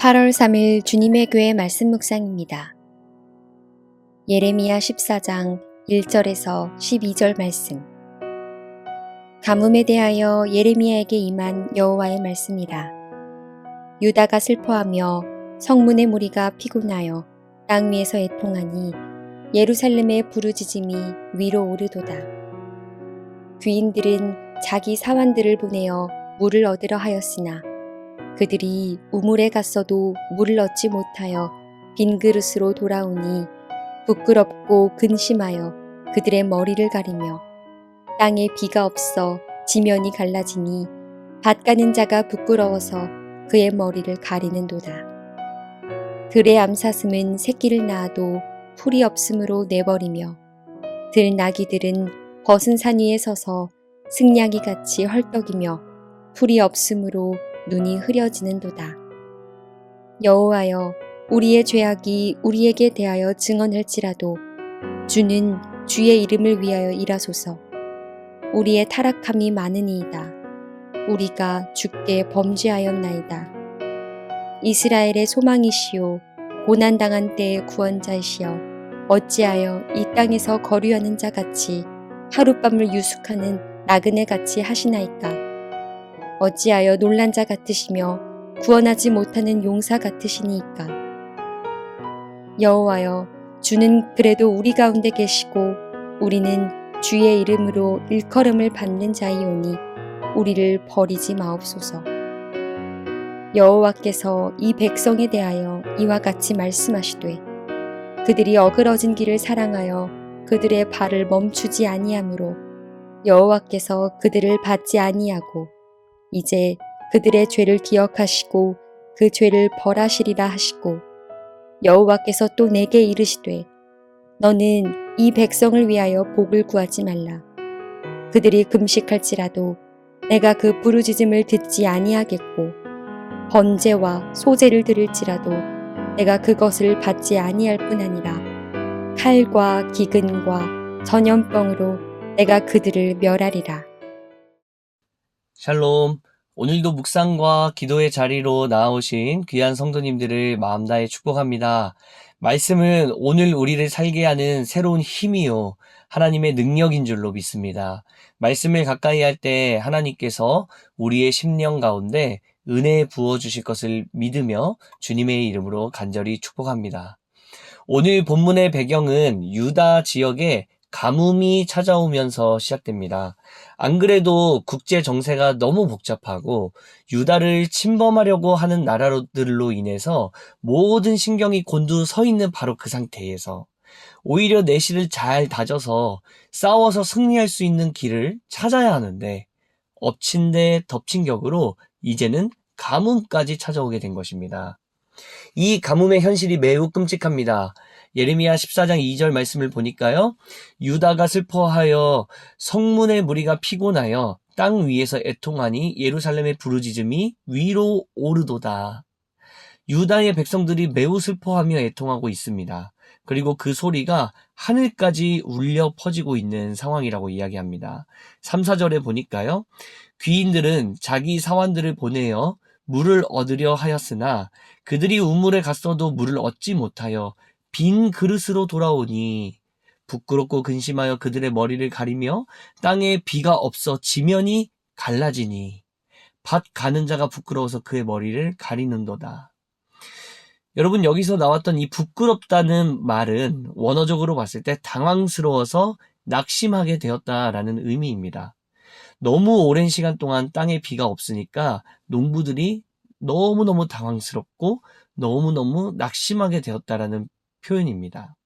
8월 3일 주님의 교회 말씀 묵상입니다. 예레미야 14장 1절에서 12절 말씀. 가뭄에 대하여 예레미야에게 임한 여호와의 말씀이라. 유다가 슬퍼하며 성문의 무리가 피곤하여 땅 위에서 애통하니 예루살렘의 부르짖음이 위로 오르도다. 귀인들은 자기 사환들을 보내어 물을 얻으려 하였으나 그들이 우물에 갔어도 물을 얻지 못하여 빈 그릇으로 돌아오니 부끄럽고 근심하여 그들의 머리를 가리며 땅에 비가 없어 지면이 갈라지니 밭 가는 자가 부끄러워서 그의 머리를 가리는도다. 들의 암사슴은 새끼를 낳아도 풀이 없으므로 내버리며 들 나귀들은 벗은 산 위에 서서 승냥이 같이 헐떡이며 풀이 없으므로 눈이 흐려지는도다. 여호와여, 우리의 죄악이 우리에게 대하여 증언할지라도 주는 주의 이름을 위하여 일하소서. 우리의 타락함이 많으니이다. 우리가 주께 범죄하였나이다. 이스라엘의 소망이시오, 고난당한 때의 구원자이시여, 어찌하여 이 땅에서 거류하는 자 같이 하룻밤을 유숙하는 나그네 같이 하시나이까. 어찌하여 놀란 자 같으시며 구원하지 못하는 용사 같으시니이까. 여호와여, 주는 그래도 우리 가운데 계시고 우리는 주의 이름으로 일컬음을 받는 자이오니 우리를 버리지 마옵소서. 여호와께서 이 백성에 대하여 이와 같이 말씀하시되 그들이 어그러진 길을 사랑하여 그들의 발을 멈추지 아니하므로 여호와께서 그들을 받지 아니하고 이제 그들의 죄를 기억하시고 그 죄를 벌하시리라 하시고 여호와께서 또 내게 이르시되 너는 이 백성을 위하여 복을 구하지 말라. 그들이 금식할지라도 내가 그 부르짖음을 듣지 아니하겠고 번제와 소제를 드릴지라도 내가 그것을 받지 아니할 뿐 아니라 칼과 기근과 전염병으로 내가 그들을 멸하리라. 샬롬. 오늘도 묵상과 기도의 자리로 나아오신 귀한 성도님들을 마음 다해 축복합니다. 말씀은 오늘 우리를 살게 하는 새로운 힘이요, 하나님의 능력인 줄로 믿습니다. 말씀을 가까이 할 때 하나님께서 우리의 심령 가운데 은혜 부어주실 것을 믿으며 주님의 이름으로 간절히 축복합니다. 오늘 본문의 배경은 유다 지역에 가뭄이 찾아오면서 시작됩니다. 안 그래도 국제 정세가 너무 복잡하고 유다를 침범하려고 하는 나라들로 인해서 모든 신경이 곤두서 있는 바로 그 상태에서 오히려 내실을 잘 다져서 싸워서 승리할 수 있는 길을 찾아야 하는데 엎친 데 덮친 격으로 이제는 가뭄까지 찾아오게 된 것입니다. 이 가뭄의 현실이 매우 끔찍합니다. 예레미야 14장 2절 말씀을 보니까요. 유다가 슬퍼하여 성문의 무리가 피곤하여 땅 위에서 애통하니 예루살렘의 부르짖음이 위로 오르도다. 유다의 백성들이 매우 슬퍼하며 애통하고 있습니다. 그리고 그 소리가 하늘까지 울려 퍼지고 있는 상황이라고 이야기합니다. 3, 4절에 보니까요. 귀인들은 자기 사환들을 보내어 물을 얻으려 하였으나 그들이 우물에 갔어도 물을 얻지 못하여 빈 그릇으로 돌아오니 부끄럽고 근심하여 그들의 머리를 가리며 땅에 비가 없어 지면이 갈라지니 밭 가는 자가 부끄러워서 그의 머리를 가리는도다. 여러분, 여기서 나왔던 이 부끄럽다는 말은 원어적으로 봤을 때 당황스러워서 낙심하게 되었다라는 의미입니다. 너무 오랜 시간 동안 땅에 비가 없으니까 농부들이 너무너무 당황스럽고 너무너무 낙심하게 되었다라는 표현입니다.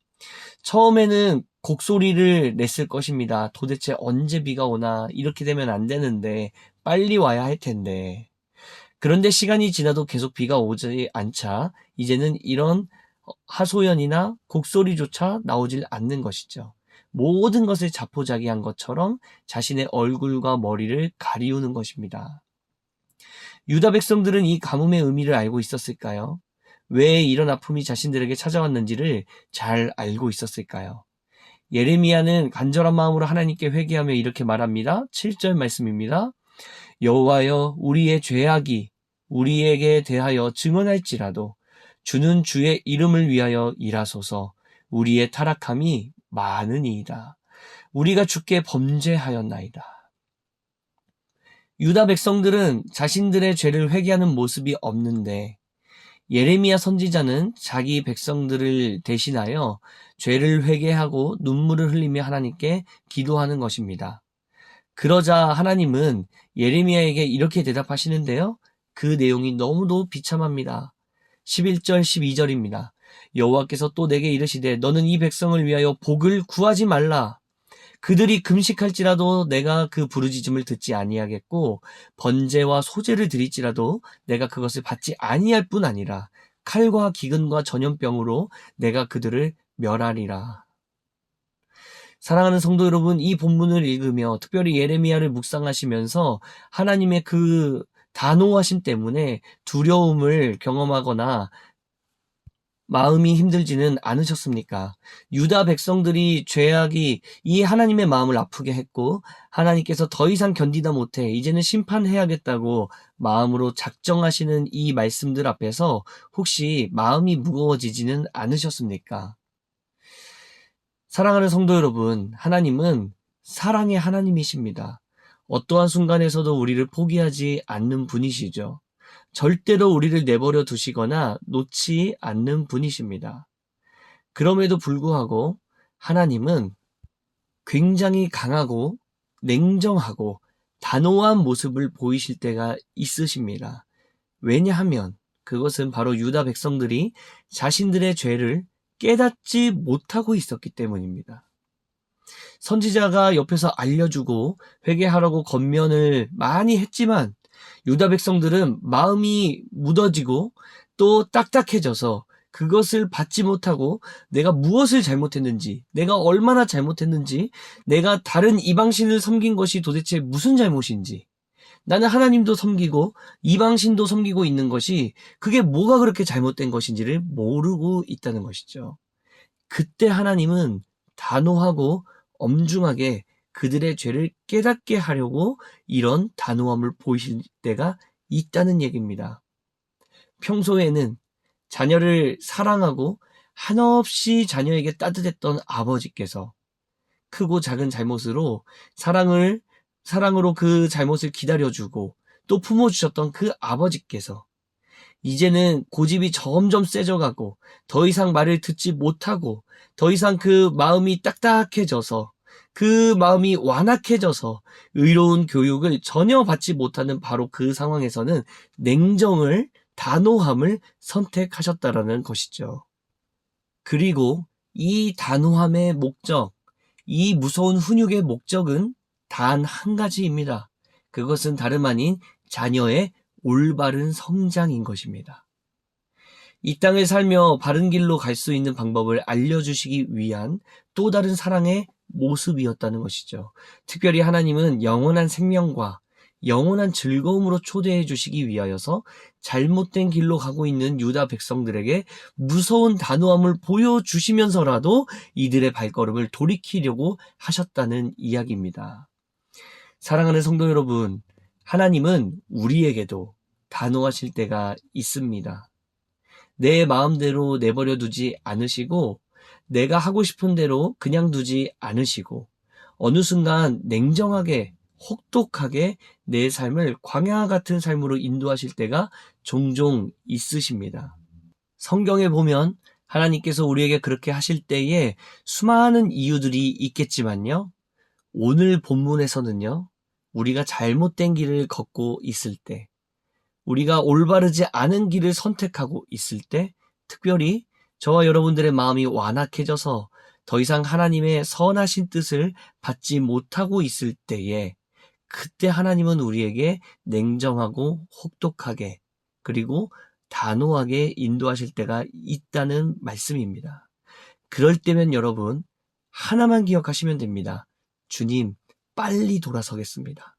처음에는 곡소리를 냈을 것입니다. 도대체 언제 비가 오나, 이렇게 되면 안 되는데 빨리 와야 할 텐데. 그런데 시간이 지나도 계속 비가 오지 않자 이제는 이런 하소연이나 곡소리조차 나오질 않는 것이죠. 모든 것을 자포자기한 것처럼 자신의 얼굴과 머리를 가리우는 것입니다. 유다 백성들은 이 가뭄의 의미를 알고 있었을까요? 왜 이런 아픔이 자신들에게 찾아왔는지를 잘 알고 있었을까요? 예레미야는 간절한 마음으로 하나님께 회개하며 이렇게 말합니다. 7절 말씀입니다. 여호와여, 우리의 죄악이 우리에게 대하여 증언할지라도 주는 주의 이름을 위하여 일하소서. 우리의 타락함이 많으니이다. 우리가 주께 범죄하였나이다. 유다 백성들은 자신들의 죄를 회개하는 모습이 없는데 예레미야 선지자는 자기 백성들을 대신하여 죄를 회개하고 눈물을 흘리며 하나님께 기도하는 것입니다. 그러자 하나님은 예레미야에게 이렇게 대답하시는데요. 그 내용이 너무도 비참합니다. 11절 12절입니다. 여호와께서 또 내게 이르시되 너는 이 백성을 위하여 복을 구하지 말라. 그들이 금식할지라도 내가 그 부르짖음을 듣지 아니하겠고 번제와 소제를 드릴지라도 내가 그것을 받지 아니할 뿐 아니라 칼과 기근과 전염병으로 내가 그들을 멸하리라. 사랑하는 성도 여러분, 이 본문을 읽으며 특별히 예레미야를 묵상하시면서 하나님의 그 단호하심 때문에 두려움을 경험하거나 마음이 힘들지는 않으셨습니까? 유다 백성들이 죄악이 이 하나님의 마음을 아프게 했고 하나님께서 더 이상 견디다 못해 이제는 심판해야겠다고 마음으로 작정하시는 이 말씀들 앞에서 혹시 마음이 무거워지지는 않으셨습니까? 사랑하는 성도 여러분, 하나님은 사랑의 하나님이십니다. 어떠한 순간에서도 우리를 포기하지 않는 분이시죠. 절대로 우리를 내버려 두시거나 놓지 않는 분이십니다. 그럼에도 불구하고 하나님은 굉장히 강하고 냉정하고 단호한 모습을 보이실 때가 있으십니다. 왜냐하면 그것은 바로 유다 백성들이 자신들의 죄를 깨닫지 못하고 있었기 때문입니다. 선지자가 옆에서 알려주고 회개하라고 권면을 많이 했지만 유다 백성들은 마음이 묻어지고 또 딱딱해져서 그것을 받지 못하고 내가 무엇을 잘못했는지, 내가 얼마나 잘못했는지, 내가 다른 이방신을 섬긴 것이 도대체 무슨 잘못인지, 나는 하나님도 섬기고 이방신도 섬기고 있는 것이 그게 뭐가 그렇게 잘못된 것인지를 모르고 있다는 것이죠. 그때 하나님은 단호하고 엄중하게 그들의 죄를 깨닫게 하려고 이런 단호함을 보이실 때가 있다는 얘기입니다. 평소에는 자녀를 사랑하고 한없이 자녀에게 따뜻했던 아버지께서 크고 작은 잘못으로 사랑으로 그 잘못을 기다려주고 또 품어주셨던 그 아버지께서 이제는 고집이 점점 세져가고 더 이상 말을 듣지 못하고 더 이상 그 마음이 딱딱해져서 그 마음이 완악해져서 의로운 교육을 전혀 받지 못하는 바로 그 상황에서는 냉정을, 단호함을 선택하셨다라는 것이죠. 그리고 이 단호함의 목적, 이 무서운 훈육의 목적은 단 한 가지입니다. 그것은 다름 아닌 자녀의 올바른 성장인 것입니다. 이 땅을 살며 바른 길로 갈 수 있는 방법을 알려주시기 위한 또 다른 사랑의 모습이었다는 것이죠. 특별히 하나님은 영원한 생명과 영원한 즐거움으로 초대해 주시기 위하여서 잘못된 길로 가고 있는 유다 백성들에게 무서운 단호함을 보여주시면서라도 이들의 발걸음을 돌이키려고 하셨다는 이야기입니다. 사랑하는 성도 여러분, 하나님은 우리에게도 단호하실 때가 있습니다. 내 마음대로 내버려 두지 않으시고 내가 하고 싶은 대로 그냥 두지 않으시고 어느 순간 냉정하게 혹독하게 내 삶을 광야 같은 삶으로 인도하실 때가 종종 있으십니다. 성경에 보면 하나님께서 우리에게 그렇게 하실 때에 수많은 이유들이 있겠지만요. 오늘 본문에서는요. 우리가 잘못된 길을 걷고 있을 때, 우리가 올바르지 않은 길을 선택하고 있을 때, 특별히 저와 여러분들의 마음이 완악해져서 더 이상 하나님의 선하신 뜻을 받지 못하고 있을 때에 그때 하나님은 우리에게 냉정하고 혹독하게 그리고 단호하게 인도하실 때가 있다는 말씀입니다. 그럴 때면 여러분 하나만 기억하시면 됩니다. 주님, 빨리 돌아서겠습니다.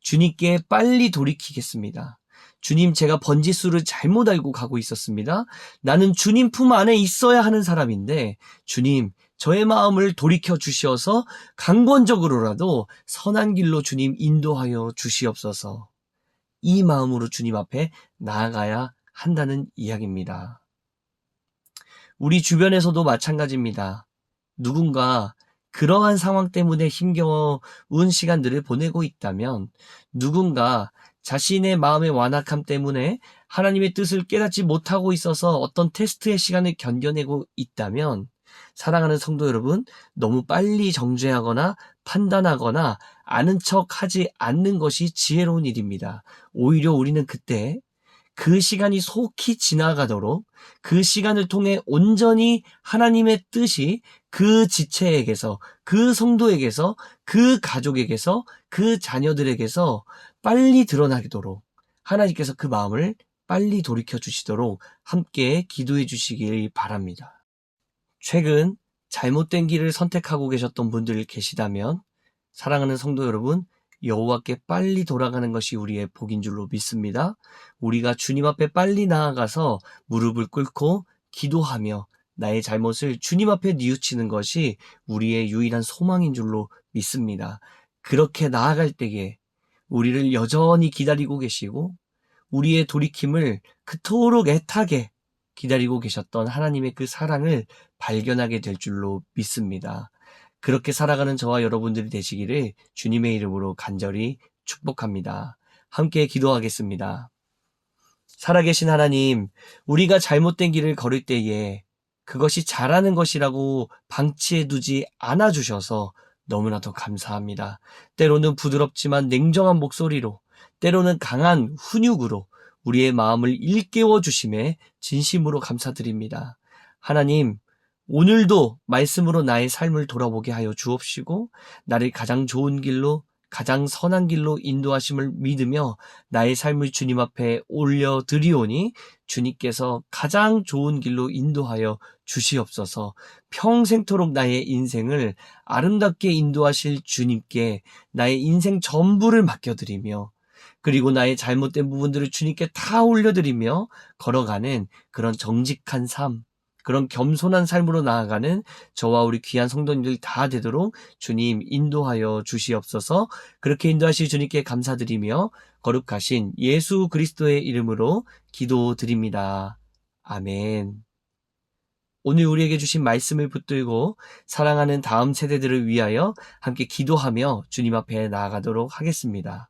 주님께 빨리 돌이키겠습니다. 주님, 제가 번지수를 잘못 알고 가고 있었습니다. 나는 주님 품 안에 있어야 하는 사람인데 주님, 저의 마음을 돌이켜 주시어서 강권적으로라도 선한 길로 주님 인도하여 주시옵소서. 이 마음으로 주님 앞에 나아가야 한다는 이야기입니다. 우리 주변에서도 마찬가지입니다. 누군가 그러한 상황 때문에 힘겨운 시간들을 보내고 있다면, 누군가 자신의 마음의 완악함 때문에 하나님의 뜻을 깨닫지 못하고 있어서 어떤 테스트의 시간을 견뎌내고 있다면, 사랑하는 성도 여러분, 너무 빨리 정죄하거나 판단하거나 아는 척 하지 않는 것이 지혜로운 일입니다. 오히려 우리는 그때 그 시간이 속히 지나가도록, 그 시간을 통해 온전히 하나님의 뜻이 그 지체에게서, 그 성도에게서, 그 가족에게서, 그 자녀들에게서 빨리 드러나도록, 하나님께서 그 마음을 빨리 돌이켜 주시도록 함께 기도해 주시길 바랍니다. 최근 잘못된 길을 선택하고 계셨던 분들 계시다면, 사랑하는 성도 여러분, 여호와께 빨리 돌아가는 것이 우리의 복인 줄로 믿습니다. 우리가 주님 앞에 빨리 나아가서 무릎을 꿇고 기도하며 나의 잘못을 주님 앞에 뉘우치는 것이 우리의 유일한 소망인 줄로 믿습니다. 그렇게 나아갈 때에 우리를 여전히 기다리고 계시고, 우리의 돌이킴을 그토록 애타게 기다리고 계셨던 하나님의 그 사랑을 발견하게 될 줄로 믿습니다. 그렇게 살아가는 저와 여러분들이 되시기를 주님의 이름으로 간절히 축복합니다. 함께 기도하겠습니다. 살아계신 하나님, 우리가 잘못된 길을 걸을 때에 그것이 잘하는 것이라고 방치해 두지 않아 주셔서 너무나도 감사합니다. 때로는 부드럽지만 냉정한 목소리로, 때로는 강한 훈육으로 우리의 마음을 일깨워 주심에 진심으로 감사드립니다. 하나님, 오늘도 말씀으로 나의 삶을 돌아보게 하여 주옵시고, 나를 가장 좋은 길로, 가장 선한 길로 인도하심을 믿으며 나의 삶을 주님 앞에 올려드리오니 주님께서 가장 좋은 길로 인도하여 주시옵소서. 평생토록 나의 인생을 아름답게 인도하실 주님께 나의 인생 전부를 맡겨드리며, 그리고 나의 잘못된 부분들을 주님께 다 올려드리며 걸어가는 그런 정직한 삶, 그런 겸손한 삶으로 나아가는 저와 우리 귀한 성도님들 다 되도록 주님 인도하여 주시옵소서. 그렇게 인도하실 주님께 감사드리며 거룩하신 예수 그리스도의 이름으로 기도드립니다. 아멘. 오늘 우리에게 주신 말씀을 붙들고 사랑하는 다음 세대들을 위하여 함께 기도하며 주님 앞에 나아가도록 하겠습니다.